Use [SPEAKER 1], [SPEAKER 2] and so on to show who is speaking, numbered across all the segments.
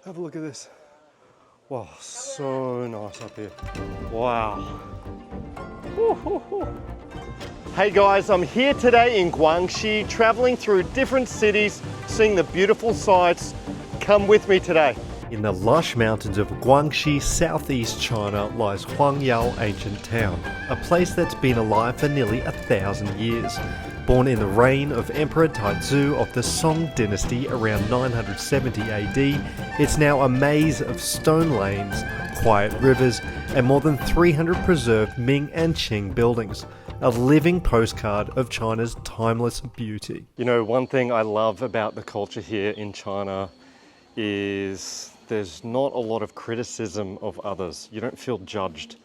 [SPEAKER 1] Have a look at this. Wow, so nice up here. Wow. Woo-hoo-hoo. Hey guys, I'm here today in Guangxi, traveling through different cities, seeing the beautiful sights. Come with me today. In the lush mountains of Guangxi, southeast China, lies Huangyao Ancient Town, a place that's been alive for nearly 1,000 years. Born in the reign of Emperor Taizu of the Song dynasty around 970 AD, it's now a maze of stone lanes, quiet rivers, and more than 300 preserved Ming and Qing buildings. A living postcard of China's timeless beauty. You know, one thing I love about the culture here in China is there's not a lot of criticism of others. You don't feel judged,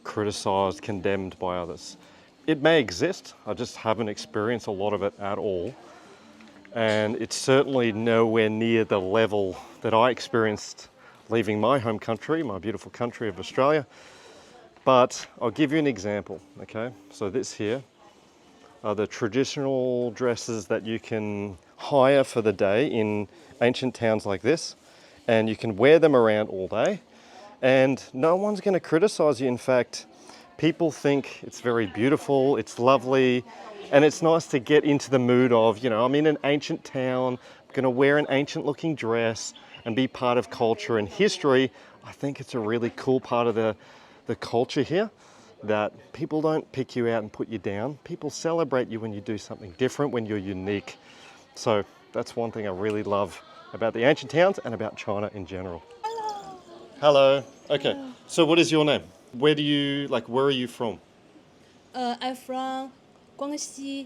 [SPEAKER 1] criticized, condemned by others. It may exist, I just haven't experienced a lot of it at all. And it's certainly nowhere near the level that I experienced leaving my home country, my beautiful country of Australia. But I'll give you an example, okay? So this here are the traditional dresses that you can hire for the day in ancient towns like this. And you can wear them around all day. And no one's gonna criticize you. In fact, people think it's very beautiful, it's lovely, and it's nice to get into the mood of, you know, I'm in an ancient town, I'm gonna wear an ancient looking dress and be part of culture and history. I think it's a really cool part of the culture here, that people don't pick you out and put you down. People celebrate you when you do something different, when you're unique. So that's one thing I really love about the ancient towns and about China in general. Hello. Hello. Okay, so what is your name? Where are you from?
[SPEAKER 2] I'm from Guangxi.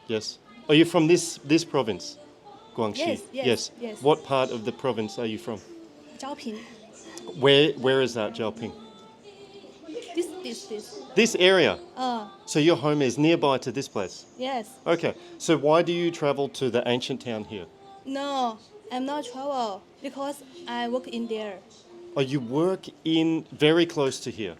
[SPEAKER 1] Yes. Are you from this province? Guangxi?
[SPEAKER 2] Yes.
[SPEAKER 1] What part of the province are you from?
[SPEAKER 2] Zhaoping.
[SPEAKER 1] Where is that, Zhaoping?
[SPEAKER 2] This.
[SPEAKER 1] This area? So your home is nearby to this place?
[SPEAKER 2] Yes.
[SPEAKER 1] Okay. So why do you travel to the ancient town here?
[SPEAKER 2] No, I'm not travel because I work in there.
[SPEAKER 1] Oh, you work in very close to here?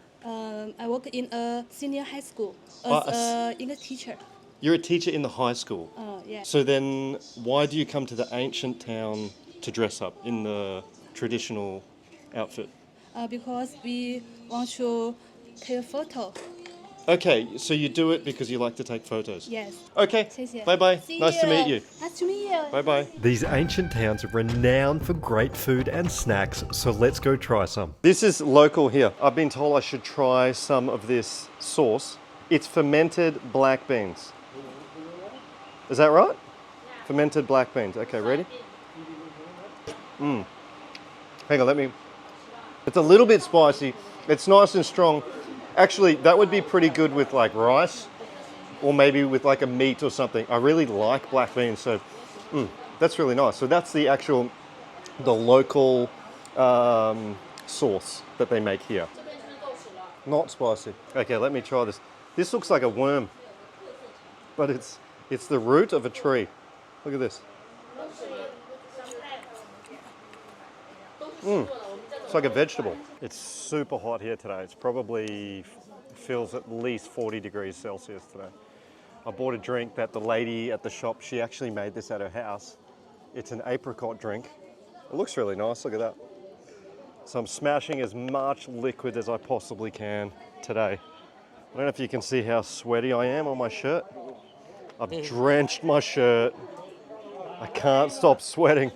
[SPEAKER 2] I work in a senior high school as an English teacher.
[SPEAKER 1] You're a teacher in the high school?
[SPEAKER 2] Yeah.
[SPEAKER 1] So then why do you come to the ancient town to dress up in the traditional outfit?
[SPEAKER 2] Because we want to take a photo.
[SPEAKER 1] Okay, so you do it because you like to take photos?
[SPEAKER 2] Yes.
[SPEAKER 1] Okay,
[SPEAKER 2] 谢谢.
[SPEAKER 1] bye-bye.
[SPEAKER 2] See
[SPEAKER 1] Nice to
[SPEAKER 2] you.
[SPEAKER 1] meet you.
[SPEAKER 2] Nice to meet you.
[SPEAKER 1] Bye-bye. These ancient towns are renowned for great food and snacks, so let's go try some. This is local here. I've been told I should try some of this sauce. It's fermented black beans. Is that right? Yeah. Fermented black beans. Okay, ready? Hang on, It's a little bit spicy. It's nice and strong. Actually, that would be pretty good with like rice or maybe with like a meat or something. I really like black beans, so that's really nice. So that's the local sauce that they make here. Not spicy. Okay, let me try this. This looks like a worm, but it's the root of a tree. Look at this. It's like a vegetable. It's super hot here today. It's probably feels at least 40 degrees Celsius today. I bought a drink that the lady at the shop, she actually made this at her house. It's an apricot drink. It looks really nice, look at that. So I'm smashing as much liquid as I possibly can today. I don't know if you can see how sweaty I am on my shirt. I've drenched my shirt. I can't stop sweating.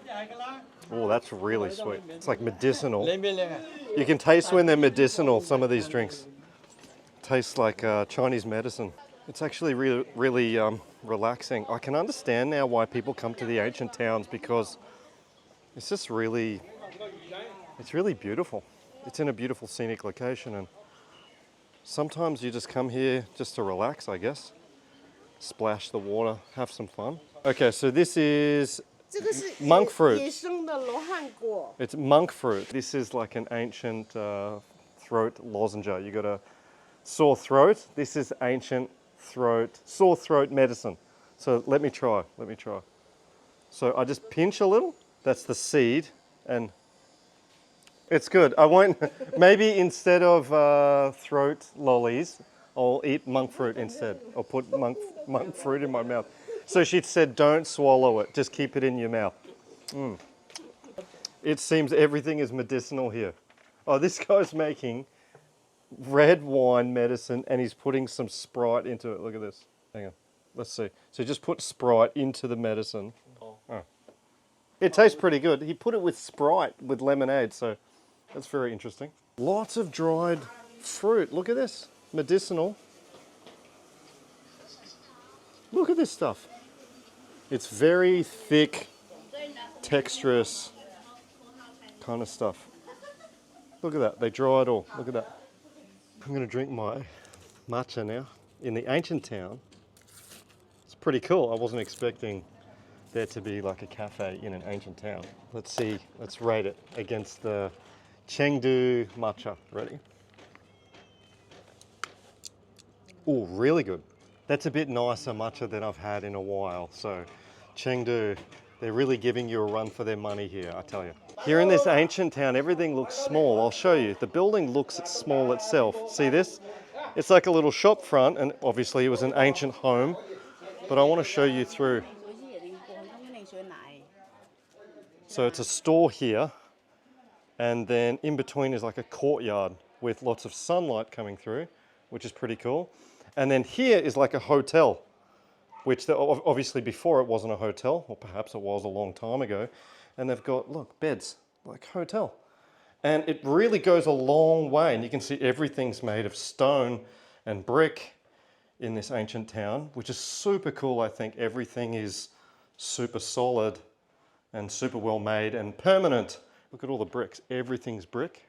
[SPEAKER 1] Oh, that's really sweet. It's like medicinal. You can taste when they're medicinal, some of these drinks. Tastes like Chinese medicine. It's actually really relaxing. I can understand now why people come to the ancient towns because it's just really beautiful. It's in a beautiful scenic location, and sometimes you just come here just to relax, I guess. Splash the water, have some fun. Okay, so this is monk fruit. It's monk fruit. This is like an ancient throat lozenge. You got a sore throat. This is ancient sore throat medicine. So let me try. So I just pinch a little. That's the seed, and it's good. I won't. Maybe instead of throat lollies, I'll eat monk fruit instead. I'll put monk fruit in my mouth. So she said, don't swallow it. Just keep it in your mouth. It seems everything is medicinal here. Oh, this guy's making red wine medicine and he's putting some Sprite into it. Look at this. Hang on. Let's see. So just put Sprite into the medicine. Oh. It tastes pretty good. He put it with Sprite with lemonade, so that's very interesting. Lots of dried fruit. Look at this. Medicinal. Look at this stuff. It's very thick, texturous kind of stuff. Look at that. They dry it all. Look at that. I'm going to drink my matcha now in the ancient town. It's pretty cool. I wasn't expecting there to be like a cafe in an ancient town. Let's see. Let's rate it against the Chengdu matcha. Ready? Oh, really good. That's a bit nicer matcha than I've had in a while. So Chengdu, they're really giving you a run for their money here, I tell you. Here in this ancient town, everything looks small. I'll show you. The building looks small itself. See this? It's like a little shop front, and obviously it was an ancient home, but I want to show you through. So it's a store here, and then in between is like a courtyard with lots of sunlight coming through, which is pretty cool. And then here is like a hotel, which obviously before it wasn't a hotel, or perhaps it was a long time ago. And they've got, look, beds, like hotel. And it really goes a long way. And you can see everything's made of stone and brick in this ancient town, which is super cool, I think. Everything is super solid and super well made and permanent. Look at all the bricks. Everything's brick.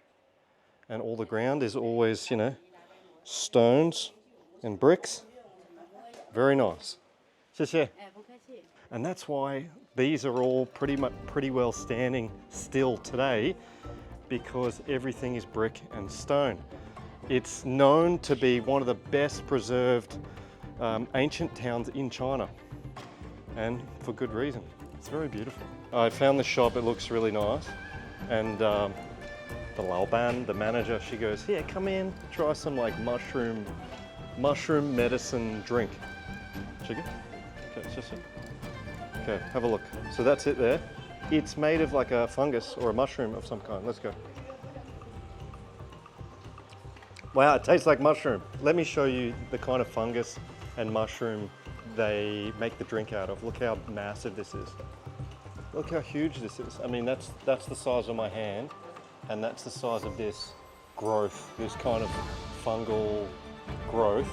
[SPEAKER 1] And all the ground is always, you know, stones and bricks. Very nice. 谢谢. And that's why these are all pretty well standing still today, because everything is brick and stone. It's known to be one of the best preserved ancient towns in China, and for good reason. It's very beautiful. I found the shop, it looks really nice, and the Laoban, the manager, she goes, here, come in, try some like mushroom medicine drink. Sugar? Okay, it's just okay, have a look. So that's it there. It's made of like a fungus or a mushroom of some kind. Let's go. Wow, it tastes like mushroom. Let me show you the kind of fungus and mushroom they make the drink out of. Look how massive this is. Look how huge this is. I mean, that's the size of my hand, and that's the size of this growth, this kind of fungal growth,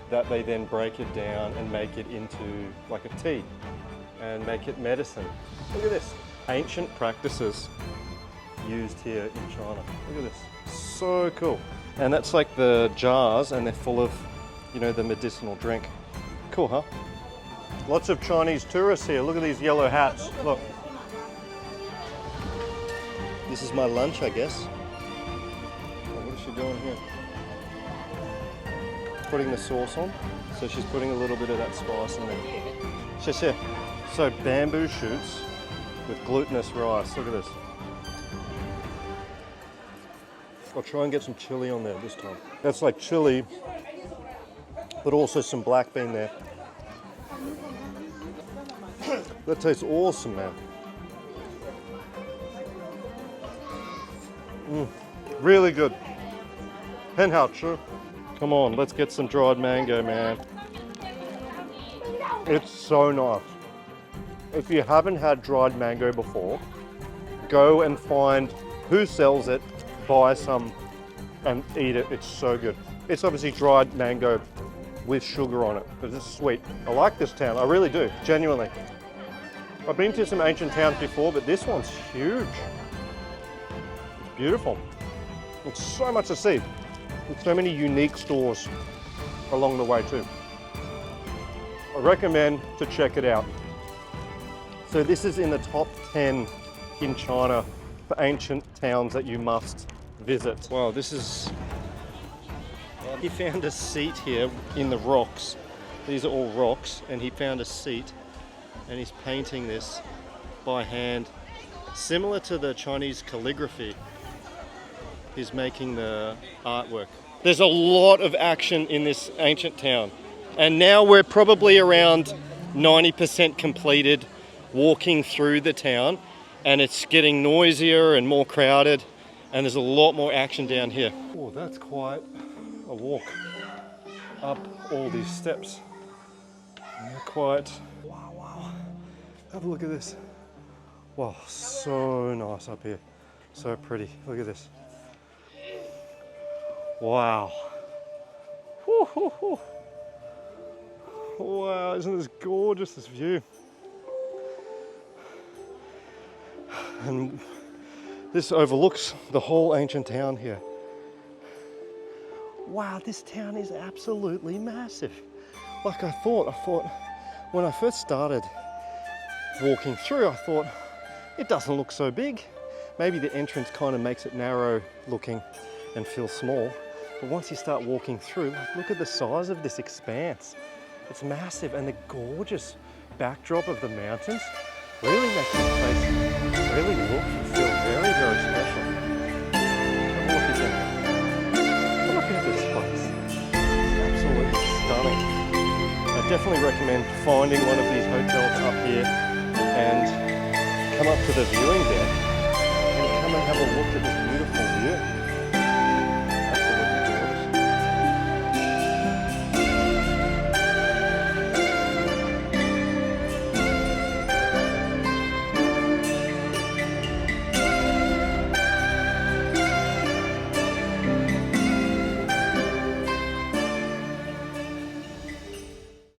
[SPEAKER 1] that they then break it down and make it into like a tea and make it medicine. Look at this. Ancient practices used here in China. Look at this. So cool. And that's like the jars, and they're full of, you know, the medicinal drink. Cool, huh? Lots of Chinese tourists here. Look at these yellow hats. Look. This is my lunch, I guess. What is she doing here? Putting the sauce on. So she's putting a little bit of that spice in there. Xie. So bamboo shoots with glutinous rice. Look at this. I'll try and get some chili on there this time. That's like chili, but also some black bean there. That tastes awesome, man. Really good. 很好吃. Come on, let's get some dried mango, man. It's so nice. If you haven't had dried mango before, go and find who sells it, buy some and eat it. It's so good. It's obviously dried mango with sugar on it, but it's sweet. I like this town, I really do, genuinely. I've been to some ancient towns before, but this one's huge. It's beautiful. It's so much to see. There's so many unique stores along the way too. I recommend to check it out. So this is in the top 10 in China for ancient towns that you must visit. Wow, this is... He found a seat here in the rocks. These are all rocks, and he found a seat, and he's painting this by hand. Similar to the Chinese calligraphy, he's making the artwork. There's a lot of action in this ancient town, and now we're probably around 90% completed walking through the town, and it's getting noisier and more crowded, and there's a lot more action down here. Oh, that's quite a walk up all these steps. They're quite, wow. Have a look at this. Wow, so nice up here. So pretty. Look at this. Wow. Woo-hoo-hoo. Wow, isn't this gorgeous, this view? And this overlooks the whole ancient town here. Wow, this town is absolutely massive. Like I thought when I first started walking through, I thought it doesn't look so big. Maybe the entrance kind of makes it narrow looking and feel small. But once you start walking through, look at the size of this expanse. It's massive, and the gorgeous backdrop of the mountains really makes this place really look and feel very, very special. Have a look again. Look at this place. It's absolutely stunning. I definitely recommend finding one of these hotels up here and come up to the viewing deck and come and have a look at this beautiful view.